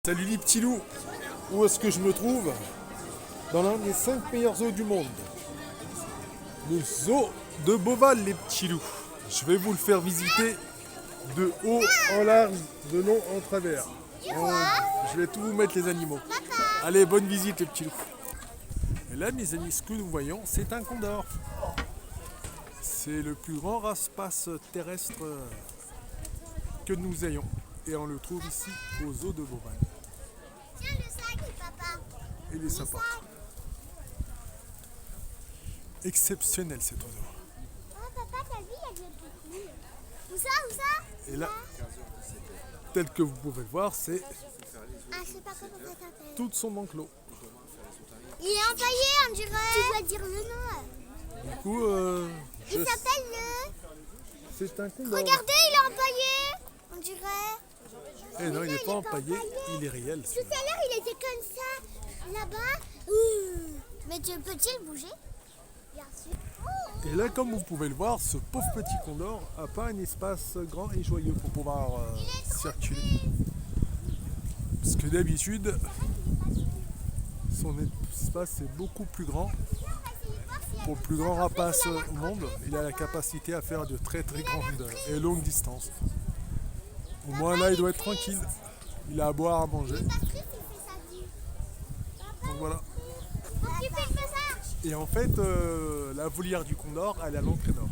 Salut les petits loups, où est-ce que je me trouve? Dans l'un des 5 meilleurs zoos du monde. Le zoo de Beauval les petits loups. Je vais vous le faire visiter de haut en large, de long en travers. Je vais tout vous mettre les animaux. Allez, bonne visite les petits loups. Et là mes amis, ce que nous voyons, c'est un condor. C'est le plus grand rapace terrestre que nous ayons. Et on le trouve ici au zoo de Beauval. Tiens le sac, papa. Il est sympa. Exceptionnel cet oiseau. Oh papa, t'as vu, il y a de cool. Où ça? Et là, tel que vous pouvez le voir, c'est Ah, je sais pas comment ça s'appelle. tout son enclos. Il est empaillé, on dirait. Tu dois dire le nom. Du coup, Il s'appelle le... c'est un condor. Regardez, il est empaillé. On dirait. Eh non, il n'est pas empaillé, il est réel. Tout à l'heure, il était comme ça, là-bas. Ouh. Mais peux-tu le bouger? Bien sûr. Oh. Et là, comme vous pouvez le voir, ce pauvre petit condor n'a pas un espace grand et joyeux pour pouvoir circuler. Parce que d'habitude, son espace est beaucoup plus grand. Pour le plus grand rapace au monde, il a la capacité à faire de très très grandes et longues distances. Au moins là, il doit être tranquille. Il a à boire, à manger. Donc voilà. Et en fait, la volière du condor, elle est à l'entrée nord.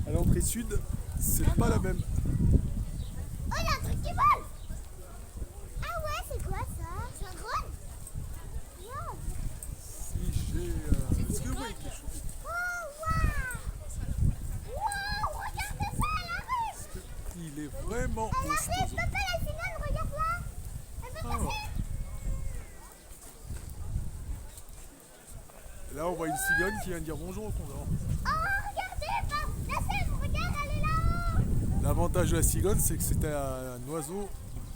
À l'entrée sud, c'est pas la même. Oh, il y a un truc qui vole. Ah ouais, c'est quoi ça? C'est un drone? Wow. Si j'ai. Est-ce que vous voyez quelque chose? Oh, waouh. Waouh, regardez ça à la rue. Il est vraiment À la beau rue, cet oiseau. papa, la finale, regarde là. Elle veut Ah ouais. passer. Là, on voit une cigogne qui vient dire bonjour au condor. Oh, regardez, papa. La scène, regarde, elle est là-haut. L'avantage de la cigogne, c'est que c'est un oiseau,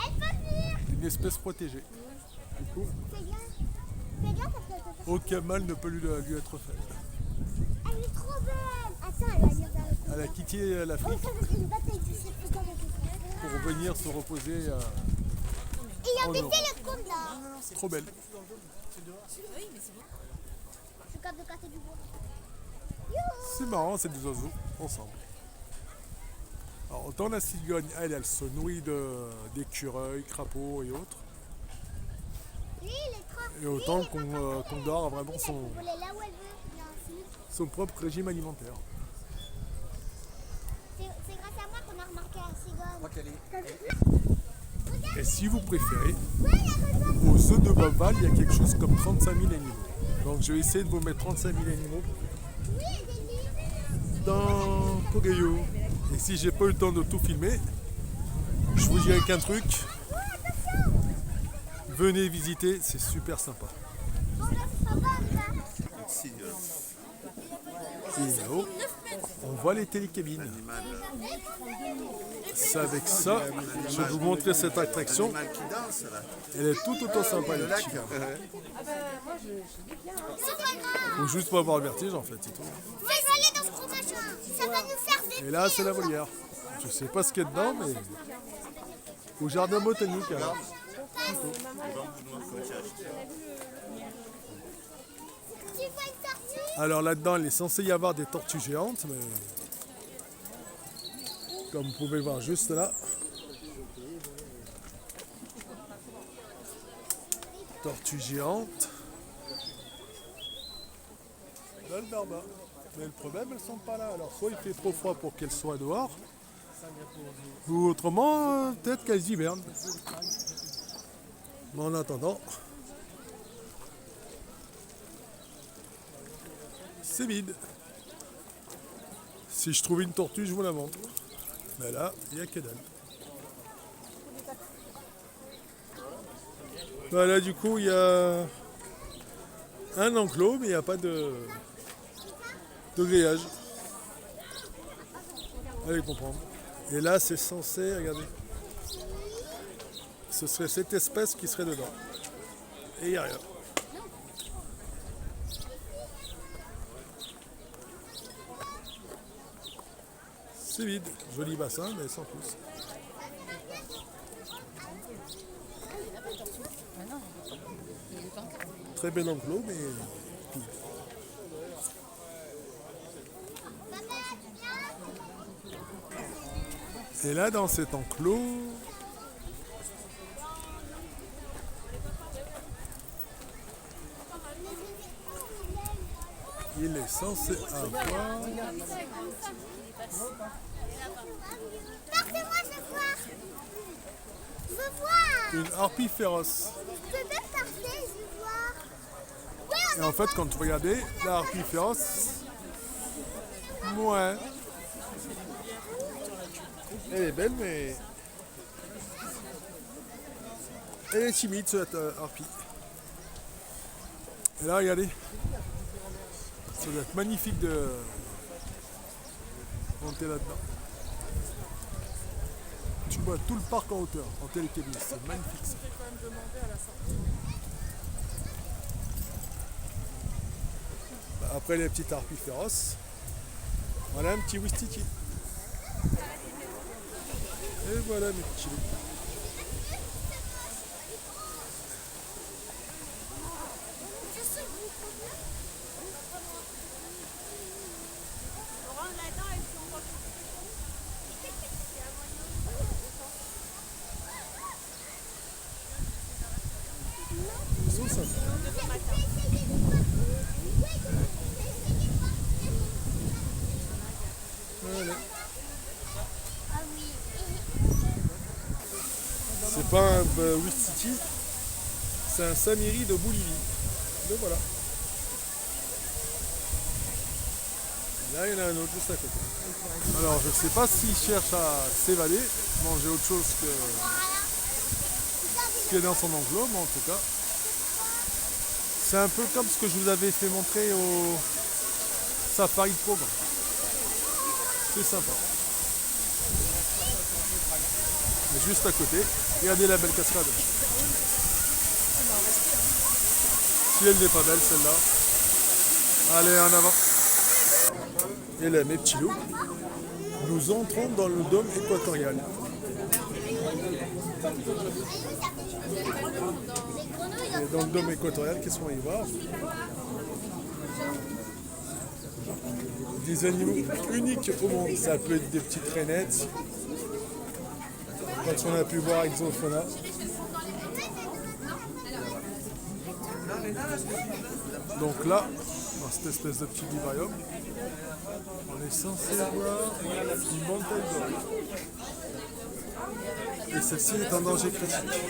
Elle peut venir. une espèce protégée. Du coup, Fais gaffe. Fais gaffe parce qu'elle peut... aucun mal ne peut lui être fait. Elle est trop belle. Attends, elle va venir vers le coup. Elle a quitté Oh, l'Afrique ça veut dire une bataille du siècle dans le pour venir se reposer. Il a en baissé Europe. le compte là. Trop belle. Je suis capable de casser du bois. C'est marrant, c'est des oiseaux ensemble. Alors, autant la cigogne, elle se nourrit d'écureuils, crapauds et autres. Lui, il est trop... Et autant le condor a vraiment Elle peut voler là où elle veut. Bien sûr. son propre régime alimentaire. C'est grâce à moi qu'on a remarqué la cigogne. Et si vous préférez, au zoo de Beauval, il y a quelque chose comme 35 000 animaux. Donc je vais essayer de vous mettre 35 000 animaux dans Pogayo. Et si j'ai pas eu le temps de tout filmer, je vous dirai qu'un truc. Venez visiter, c'est super sympa. Et là-haut, on voit les télécabines. C'est avec ça, je vais vous montrer cette attraction. Elle est tout autant sympa. Les petits. Faut juste pas avoir le vertige en fait, c'est tout. On va aller dans ce gros machin. Ça va nous faire des... Et là, c'est la volière. Je sais pas ce qu'il y a dedans, mais au jardin botanique. Alors. Tu vois une tortue? Alors là-dedans, il est censé y avoir des tortues géantes, mais comme vous pouvez le voir juste là, tortues géantes. Là le barba. Mais le problème, elles sont pas là. Alors soit il fait trop froid pour qu'elles soient dehors, ou autrement, peut-être qu'elles hivernent. Mais en attendant, c'est vide. Si je trouve une tortue, je vous la montre. Mais là, il n'y a que dalle. Voilà, du coup, il y a un enclos, mais il n'y a pas de grillage. Allez comprendre. Et là, c'est censé, regardez, ce serait cette espèce qui serait dedans. Et il n'y a rien. C'est vide. Joli bassin, mais sans plus. Très bel enclos, mais tout. Et là, dans cet enclos, il est censé avoir Partez-moi, je veux voir. Je veux voir. une harpie féroce. Je peux même partir, je veux voir. Oui, Et en fait, quand vous regardez, la harpie féroce, ouais, elle est belle, mais elle est timide, cette harpie. Et là, regardez, ça doit être magnifique de monter là-dedans. Tu vois tout le parc en hauteur, en télécabine, c'est magnifique ça. Bah, après les petites harpies féroces, voilà un petit Wistiti. Et voilà mes petits loups. Ils sont sympas. Voilà. Ah oui. C'est pas un Wistiti, c'est un Samiri de Bolivie. Donc voilà. Là, il y en a un autre juste à côté. Alors, je ne sais pas s'il cherche à s'évader, manger autre chose que ce qu'il y a dans son enclos, mais en tout cas, c'est un peu comme ce que je vous avais fait montrer au Safari de Pogre. C'est sympa. Mais juste à côté, regardez la belle cascade. Si elle n'est pas belle, celle-là. Allez, en avant. Et là, mes petits loups, nous entrons dans le dôme équatorial. Et dans le dôme équatorial, qu'est-ce qu'on va y voir? Des animaux uniques au monde. Ça peut être des petites rainettes, quand on a pu voir avec Zoofauna. Donc là, dans cette espèce de petit vivarium, on est censé avoir une bonne taille d'oreille. Et celle-ci est en danger critique.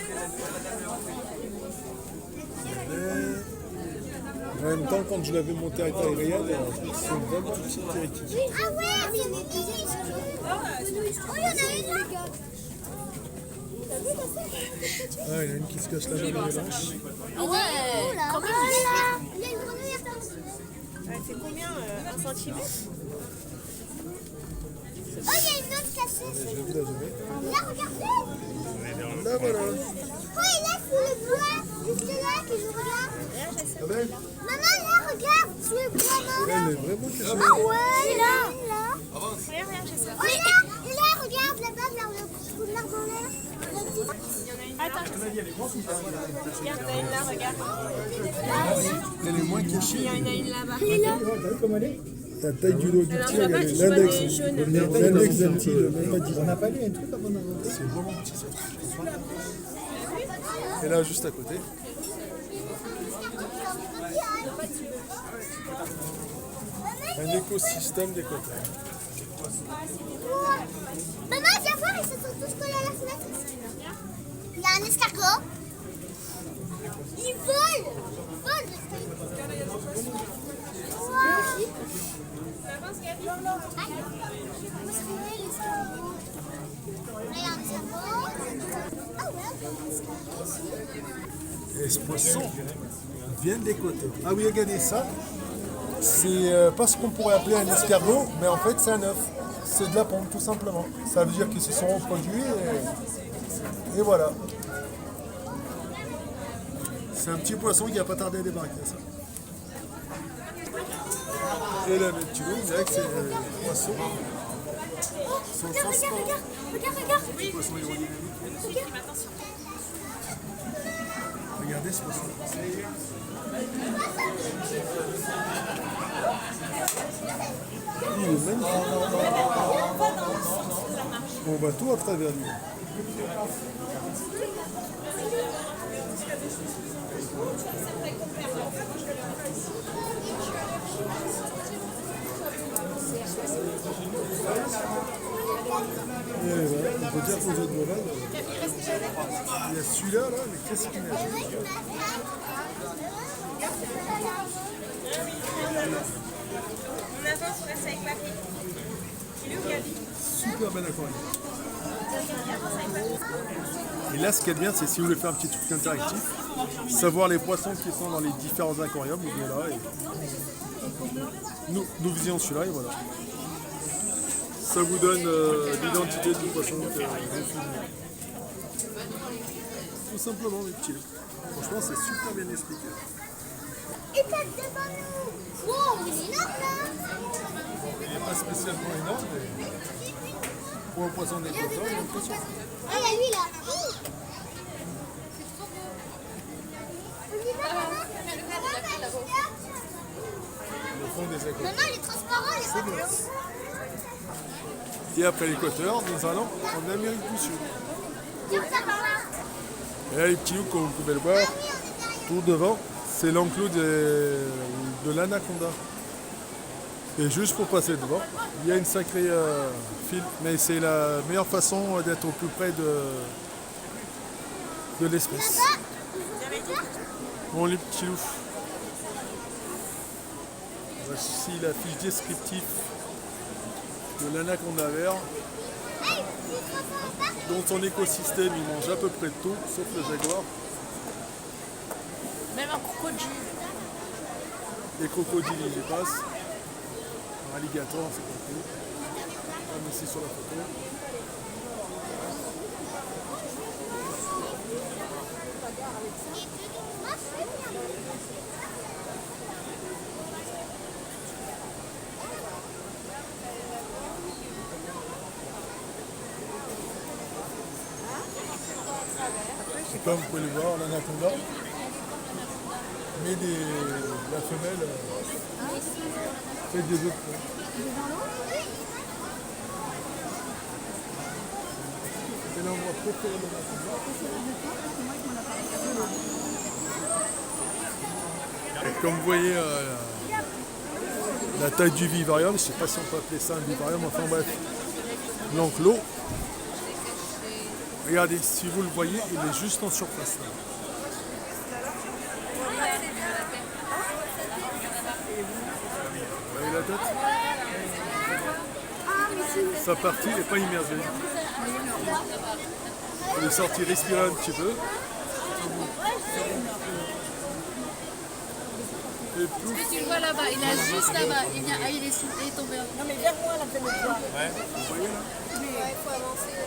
En même temps, quand je l'avais montée à taille réelle, c'est une bonne petite critique. Ah ouais, mais il y en a des. Oh, il y en a une là. Ah, il y en a une qui se cache la main dans les branches. Ah ouais. Quand même. Il y a une grenouille à part. Elle fait combien 1 centimètre? Oh, il y a une autre cachée. Je vais vous la donner. Là, regardez. Là, voilà. Oh, il est sous le bois. Juste là que je regarde. Ah ben, Maman, là, regarde. Sous le bois, maman. elle est vraiment cachée. Ah ouais, là. Regarde, j'ai ça. Oh, là, regarde là-bas, vers le couleur dans l'air. Attends, regarde, il y en a une là, regarde. Elle est moins cachée. Il y en a une là-bas. La taille du dos du Alors, petit, là-bas, regardez, je vois l'index. des jaunes. L'index d'un petit, même pas dit. On n'a pas lu un truc avant d'en C'est vraiment petit ça. Et là, juste à côté, un écosystème d'équateur. Maman, viens voir, ils se sont tous collés à la fenêtre. Il y a un escargot. Il vole. Et ce poisson vient d'Équateur. Ah oui, regardez ça. C'est pas ce qu'on pourrait appeler un escargot, mais en fait c'est un œuf. C'est de la pompe tout simplement. Ça veut dire qu'ils se sont reproduits et voilà. C'est un petit poisson qui n'a pas tardé à débarquer ça. Et là, mes petits loups, vous verrez que c'est un poisson. Regarde. Poisson aérodynamique. Regardez Laisse passer. Il est magnifique. On va tout à travers lui. Et voilà, on peut dire qu'aux autres Boval, il y a celui-là, là, mais qu'est-ce qu'il a? On avance, on reste avec papy. Il est où, Gabi? Super bel aquarium. Et là, ce qui est bien, c'est si vous voulez faire un petit truc interactif, savoir les poissons qui sont dans les différents aquariums, vous venez là et nous visionnons celui-là et voilà. Ça vous donne l'identité du poisson que vous filmez. Tout simplement, les petits loups. Franchement, c'est super bien expliqué. Il passe devant nous. Wow, il est énorme là. Il n'est pas spécialement énorme, mais pour un poisson d'équateur, il y a un poisson. Ah, il y a lui là. On y va, maman. Le fond des aquariums. Maman, il est transparent, il est C'est bien. Et après l'équateur, nous allons en Amérique du Sud. Tiens, ça par là. Et là, les petits loups, comme vous pouvez le voir, tout devant, c'est l'enclos de l'anaconda. Et juste pour passer devant, il y a une sacrée file, mais c'est la meilleure façon d'être au plus près de l'espèce. Bon, les petits loups. Voici la fiche descriptive de l'anaconda vert. Dans son écosystème, il mange à peu près tout, sauf le jaguar. Même un crocodile. Les crocodiles, ils y passent. Un alligator, c'est compris. Comme ici sur la photo. Et comme vous pouvez le voir, l'anaconda met la femelle fait des œufs. C'est l'endroit préféré de l'anaconda. Et comme vous voyez la taille du vivarium, je ne sais pas si on peut appeler ça un vivarium, enfin bref, l'enclos. Regardez, si vous le voyez, il est juste en surface là. Vous voyez la tête? Sa partie n'est pas immergée. Il est sorti respirer un petit peu. Et plouf. Tu le vois là-bas, il est juste là-bas. Il vient, il est tombé. Non, mais vers moi, là, vous allez voir. Ouais, vous voyez là? Il faut avancer.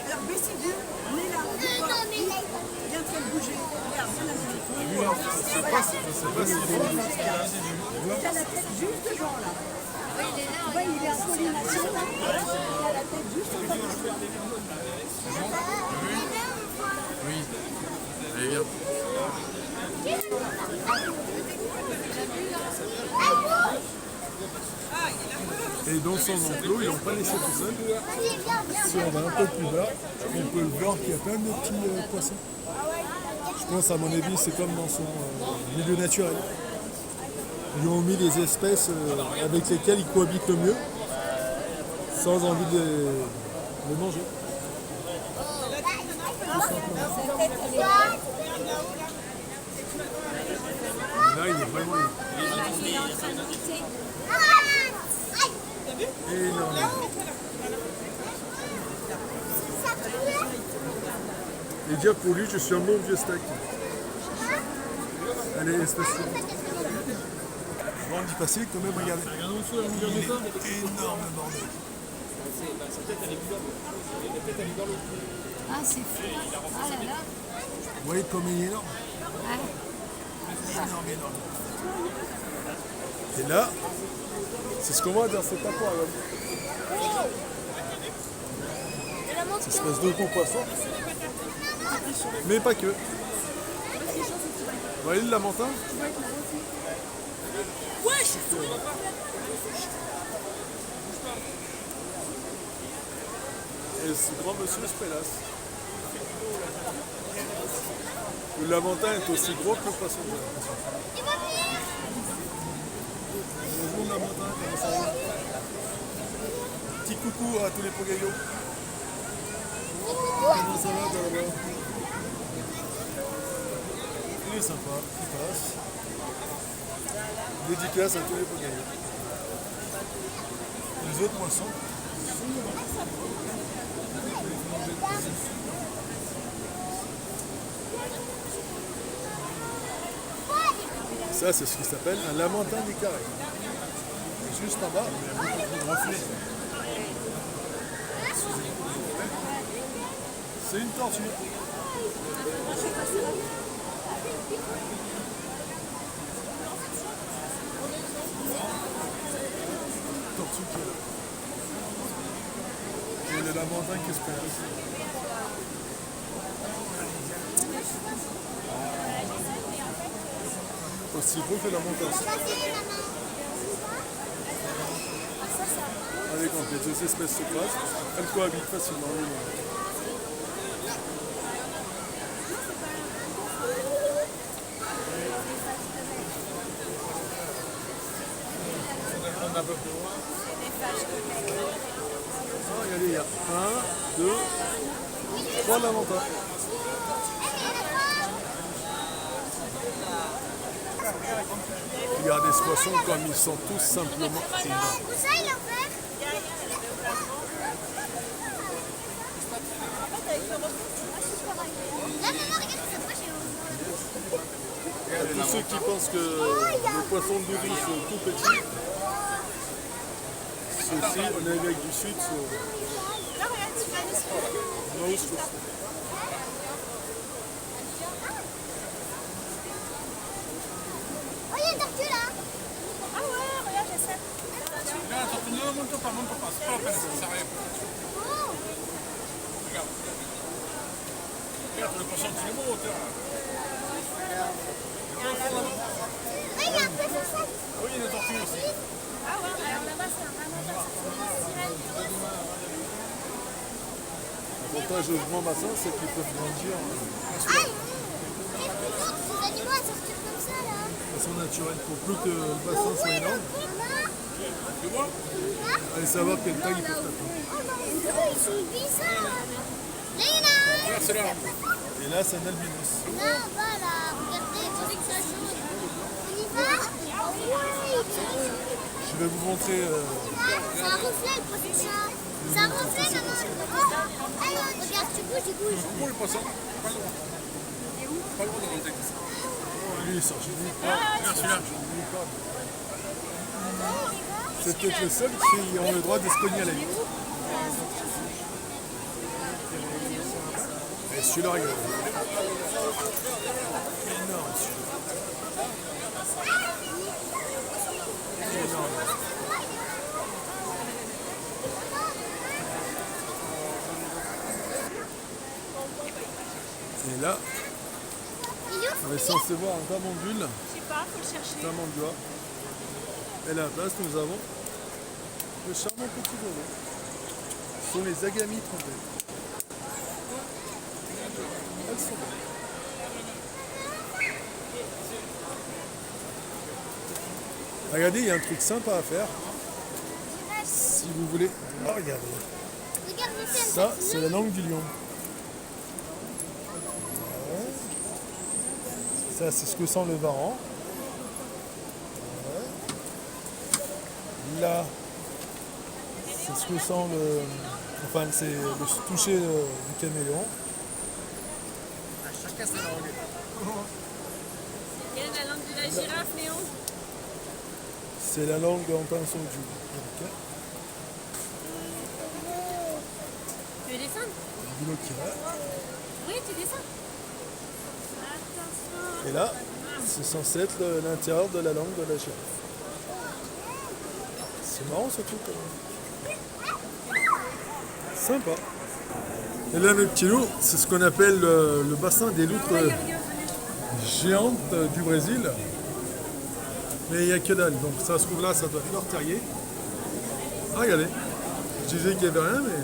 Alors baissez-vous, on est là, on est là. Il est en train de bouger. Regarde, ça la tête. Je sais pas si Il a la tête juste devant là. Oui, il est là. Tu vois, il est en pollination là. Il a la tête juste en devant. oui. Allez, viens. Et dans son enclos, ils l'ont pas laissé tout seul. Si on va un peu plus bas, on peut le voir qu'il y a plein de petits poissons. Je pense, à mon avis, c'est comme dans son milieu naturel. Ils ont mis des espèces avec lesquelles ils cohabitent le mieux, sans envie de les manger. Tout simplement. Là, il est vraiment énorme. Et dire pour lui, je suis un bon vieux steak. Allez, espèce de... Bon, on y passer quand même, regardez. Il est énorme, le bordel. Ah, c'est fou. Ah là là. Vous voyez comme il est énorme? Ouais. Énorme, énorme. Et là, c'est ce qu'on voit dans cet aquarium. Cette espèce de gros poisson. Mais pas que. Vous voyez le lamentin? Et ce grand monsieur se pélasse. Le lamentin est aussi gros que le poisson. Il va venir. Bonjour lamentin, comment ça va? Petit coucou à tous les pogaillots. Comment ça va là-bas? Il est sympa, il passe. Dédicace à tous les pogaillots. Les autres poissons. Ça, c'est ce qui s'appelle un lamentin des carrés. Juste en bas, il y a beaucoup de reflets. C'est une tortue. Tortue qui est là. Et le lamentin qui se passe. Aussi gros que la montagne. Allez, quand les deux espèces se croisent, elles cohabitent facilement. Regardez, il y a 1, 2, 3 lamantins. Regardez ce poisson comme ils sont tous simplement énormes. Où ça, il en fait? Là, maman, regarde, ça s'approche et on... Tous ceux qui pensent que les poissons de doudoune sont tout petits, ceux-ci, en Amérique du Sud, sont monstrueux. Oh, il y a une tortue là. Ah ouais, regarde, j'ai ça. No, monte pas, c'est pas la peine, ça arrive. Oh. Regarde, le poisson, tu es beau, toi. Oh, il y a un peu sur ça. Oui, il y a une tortue aussi. Ah ouais, alors là-bas, c'est un ramadan. L'avantage au grand bassin, c'est qu'ils peuvent grandir Ah, et plutôt ces animaux à sortir comme ça là. de façon naturelle. Il ne faut plus que le bassin soit énorme. Maman. Tu vois? Allez savoir quelle taille ils peuvent atteindre. Oh non, ils sont bizarres. Là, il y en a un. Regarde, c'est là. Et là, c'est un albinos. Là, en bas là, regardez, on dirait que ça jaune. On y va? Ouais. Je vais vous montrer. C'est un reflet le poisson chat. C'est un reflet maman. Oh, alors, regarde, tu bouges, il bouge. Pour le poisson, pas le droit. Pas le droit de monter. Lui, il sort chez lui. Regarde celui-là. C'est peut-être le seul qui ont le droit de se cogner à la vitre. Et celui-là, regarde. Énorme celui-là. Énorme. Et là, Il est où? on est censé voir un tamandule, Je sais pas, faut le chercher. tamandua. Et à la place, nous avons le charmant petit dodo. Ce sont les agamis trompettes. Elles sont belles. Regardez, il y a un truc sympa à faire. Si vous voulez. Oh, regardez. Regarde, je sais. Ça, c'est la langue du lion. Ouais. Ça, c'est ce que sent le varan. Ouais. Là, c'est ce que sent le. Enfin, c'est le toucher du caméléon. Chacun sa langue. Quelle est la langue de la girafe, Léon? C'est la langue en pinceau du. Ok. Tu veux descendre? Du loquira. Oui, tu descends. Attention. Et là, c'est censé être l'intérieur de la langue de la girafe. C'est marrant ce truc. Quand même. Sympa. Et là, mes petits loups, c'est ce qu'on appelle le bassin des loutres géantes du Brésil. Mais il n'y a que dalle. Donc ça se trouve là, ça doit être leur terrier. Ah, regardez. Je disais qu'il n'y avait rien, mais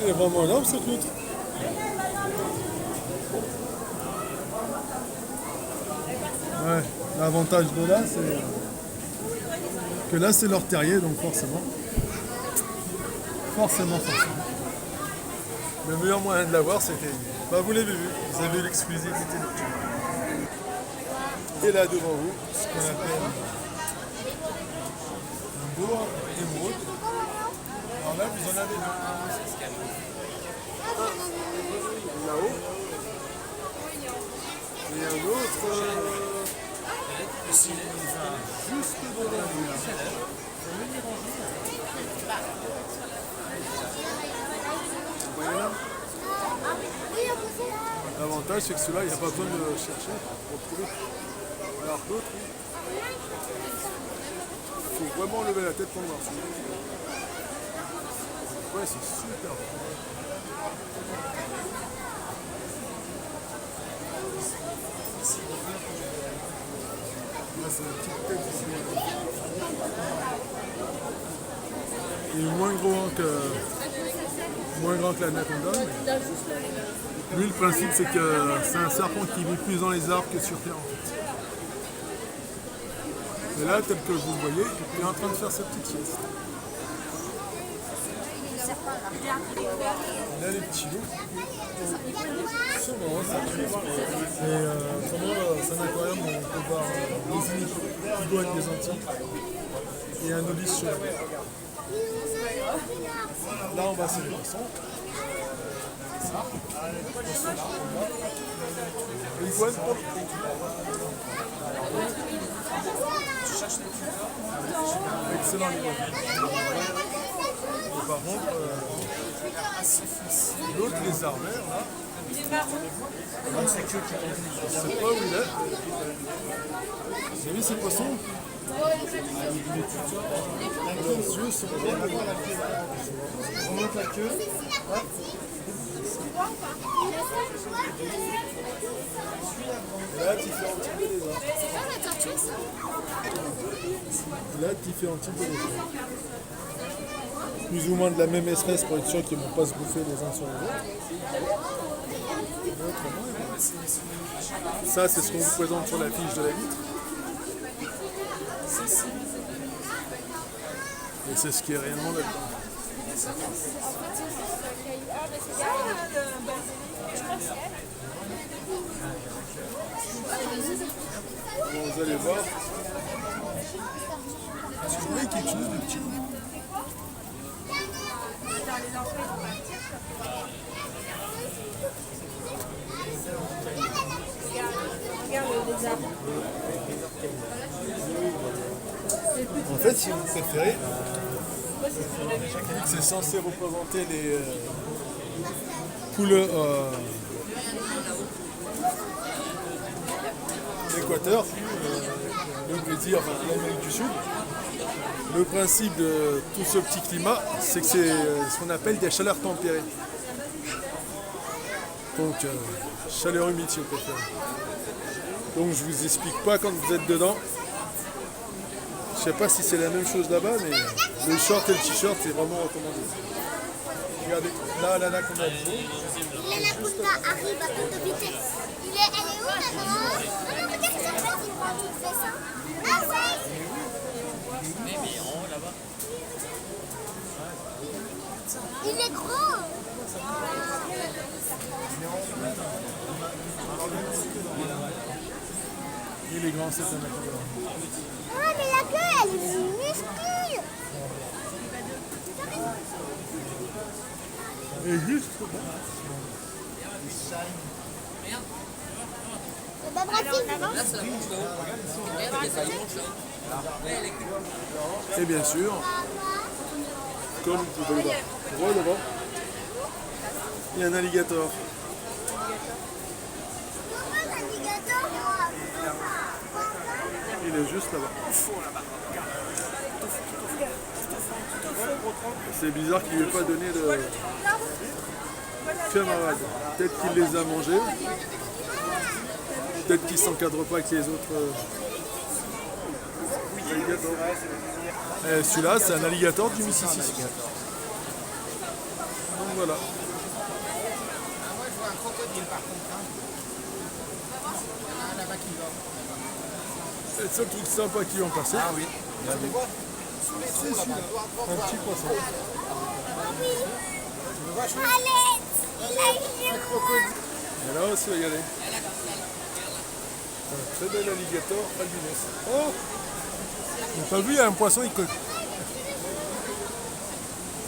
elle est vraiment énorme cette loutre. Ouais, l'avantage de là, c'est que là, c'est leur terrier, donc forcément. Forcément. Le meilleur moyen de l'avoir, c'était... Bah, vous l'avez vu, vous avez l'exclusivité. Et là, devant vous, ce qu'on appelle un beau émeraude. Alors là, vous en avez deux. Là-haut. Et un autre... juste devant vous. Vous voyez là? L'avantage, c'est que celui-là, il n'y a pas besoin de le chercher pour le trouver. Alors que l'autre, il faut vraiment lever la tête pour le voir. Ouais, c'est super. Là, c'est la petite tête ici. Il est moins grand que l'anaconda. Mais... Lui, le principe, c'est que c'est un serpent qui vit plus dans les arbres que sur terre. En fait. Et là, tel que vous le voyez, il est en train de faire sa petite sieste. Là, les petits loups. C'est marrant, ça. Et vraiment, c'est un aquarium où on peut voir des iguanes des Antilles et un obis chaud. Là, en bas, c'est les poissons. Ça. L'iguane pour le coup. Excellent l'iguane. Par contre, l'autre lézard vert, là, je sais pas où il est. Vous avez vu ces poissons? Leurs yeux sont vraiment... On monte la queue. Là, différents types de lézards. C'est pas la tortue, ça? Là, différents types de lézards. Plus ou moins de la même espèce pour être sûr qu'ils ne vont pas se bouffer les uns sur les autres. Ça, c'est ce qu'on vous présente sur la fiche de la vitre. Et c'est ce qui est réellement là-dedans. Bon, vous allez voir. Est-ce que vous voyez quelque chose de petit? En fait, si vous préférez, c'est censé représenter les couleurs l'Équateur, le Brésil, enfin l'Amérique du Sud. Le principe de tout ce petit climat, c'est que c'est ce qu'on appelle des chaleurs tempérées. Donc, chaleur humide si vous préférez. Donc, je vous explique pas quand vous êtes dedans. Je sais pas si c'est la même chose là-bas, mais le short et le t-shirt, c'est vraiment recommandé. Regardez, là, l'anaconda est beau. L'anaconda arrive à toute vitesse. Elle est où maintenant? Non, regarde cette fête, il prend toute vitesse. Ah ouais! Il est gros! Il est grand, c'est un anaconda. Ah, mais la queue, elle est minuscule! Et juste. Bah, Brasil, Et bien sûr, comme vous pouvez le voir devant, il y a un alligator. Il est juste là-bas. C'est bizarre qu'il ne lui ait pas donné de... camarades. Peut-être qu'il les a mangés. Peut-être qu'il ne s'encadre pas avec les autres alligators. Celui-là, c'est un alligator du Mississippi. Donc voilà. C'est le seul truc sympa qui vont passer. Ah oui. C'est celui-là. Un petit poisson. Allez, Et là aussi, regardez. Un très bel alligator albinos. Oh! Vous n'avez pas vu, il y a un poisson,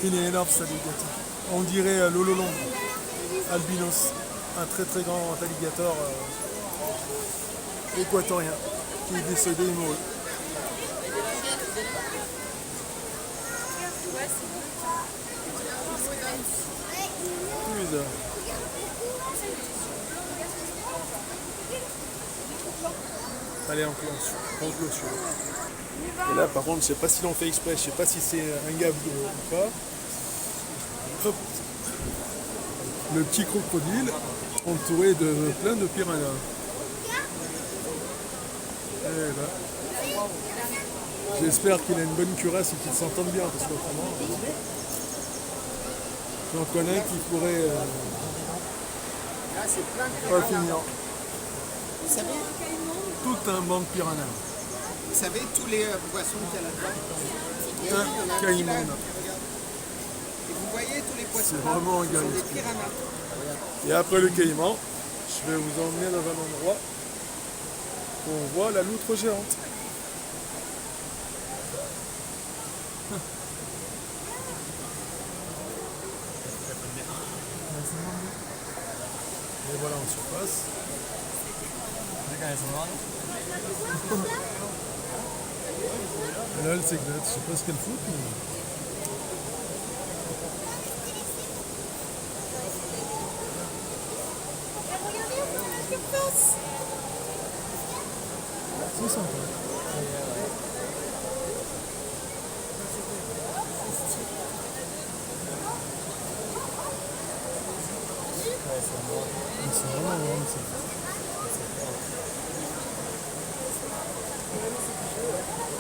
il est énorme cet alligator. On dirait l'ololon albinos. Un très très grand alligator équatorien qui est décédé et mouru. Tous les heures. Allez, on clôture. Et là, par contre, je sais pas si l'on fait exprès, je sais pas si c'est un gab ou pas. Hop. Le petit crocodile entouré de plein de piranhas. Et là. J'espère qu'il a une bonne cuirasse et qu'il s'entende bien, parce qu'autrement, j'en connais qui pourrait pas finir. Vous savez, Tout un banc de piranhas. vous savez tous les poissons qu'il y a là-dedans. Un caïman. Et vous voyez tous les poissons C'est vraiment un ce sont gars. des piranhas. Et après le caïman, je vais vous emmener dans un endroit où on voit la loutre géante. Et voilà en surface. Et là, elle s'éclate. Je sais pas ce qu'elle fout, mais... C'est sympa. C'est vraiment grand, ça.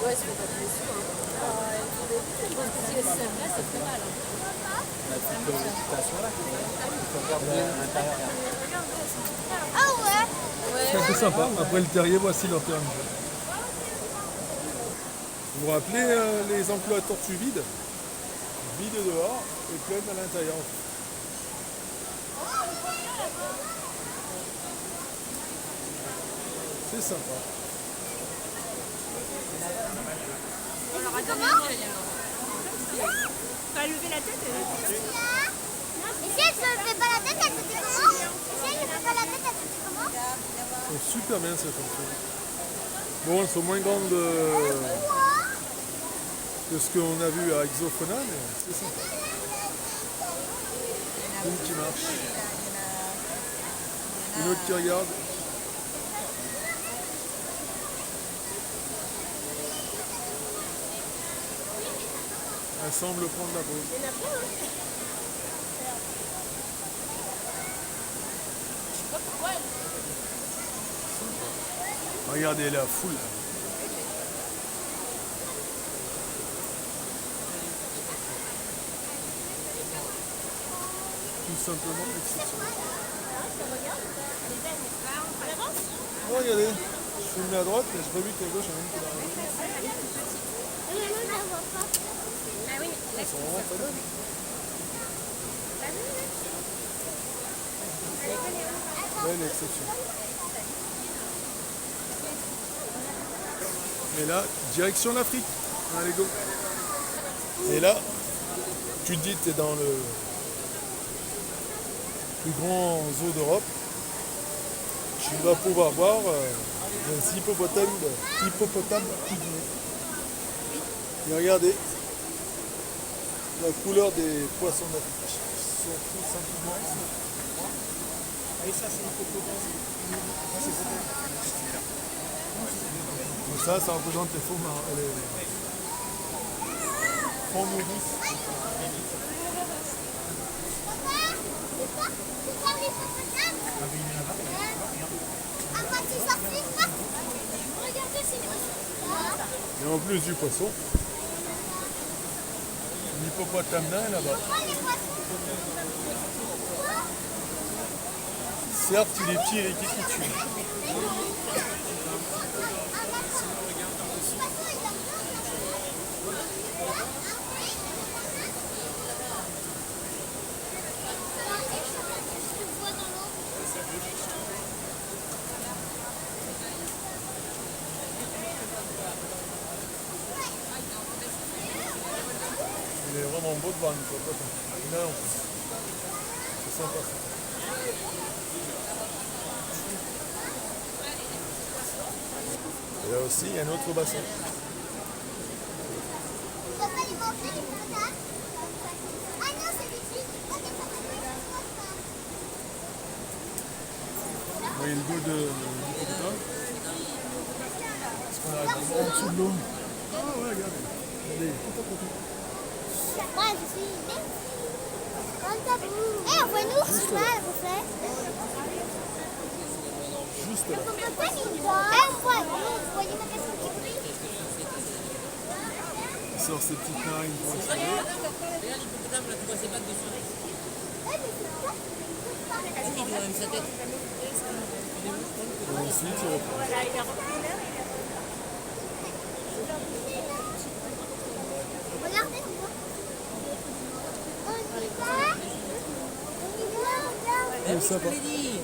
Ouais, c'est pas plus sûr. Je pense que si elle se place, c'est très mal. Ah ouais. C'est un peu sympa. Après le terrier, voici leur terrain de jeu. Vous vous rappelez les enclos à tortues vides? Vides dehors et pleines à l'intérieur. C'est sympa. On leur a donné une vieille, alors. T'as levé la tête, elle était comme ça. Et si elle se fait pas la tête, elle se fait comment? Et si elle ne fait pas la tête, elle se fait comment? Elles sont super bien ces tortues. Bon, elles sont moins grandes que ce qu'on a vu à Exofauna, mais c'est sympa. Une qui marche. Une autre qui regarde. Elle semble prendre la pause. Regardez la foule. Tout simplement exceptionnel. Oh, regardez, je filmais à droite, mais j'ai pas vu qu'à gauche, il y en a une qui l'a. Je ne la vois pas. Ah oui, Ils sont vraiment pas dingues. Belle exception. Et là, direction l'Afrique. Allez, go. Et là, tu te dis que tu es dans le plus grand zoo d'Europe. Tu vas pouvoir voir des hippopotames pygmées. Et regardez la couleur des poissons d'Afrique. Ils sont tout simplement. Et ça, c'est Et ça représente les faux marins. Les fonds nourrices. voir l'hippopotame. À moitié sorti, là. Regardez, c'est Et en plus du poisson, l'hippopotame nain là-bas. Oh, les poissons. Certes, il est petit et qui tue. Il est vraiment beau de voir une hippopotame. Nain en plus. C'est sympa ça. Et là aussi, il y a un autre bassin. On va pas les manger, les hippopotames. Ah non, c'est des filles. Oh, des hippopotames. Vous voyez le dos de l'hippopotame? Parce qu'on a en dessous de l'eau. Ah ouais, regardez. Regardez, tout à côté. Ouais, je suis née. Eh, on voit nous, je sais pas, on fait. Juste là. On peut pas les voir. Eh, on voit, vous voyez ma personne qui brille. Il sort ses petites narines pour essayer. Eh, mais c'est ça. Et ensuite, il reprend. Voilà, il a repris là. Regardez, on voit. On y va. On y va, regarde. Comme ça, Je te l'ai dit.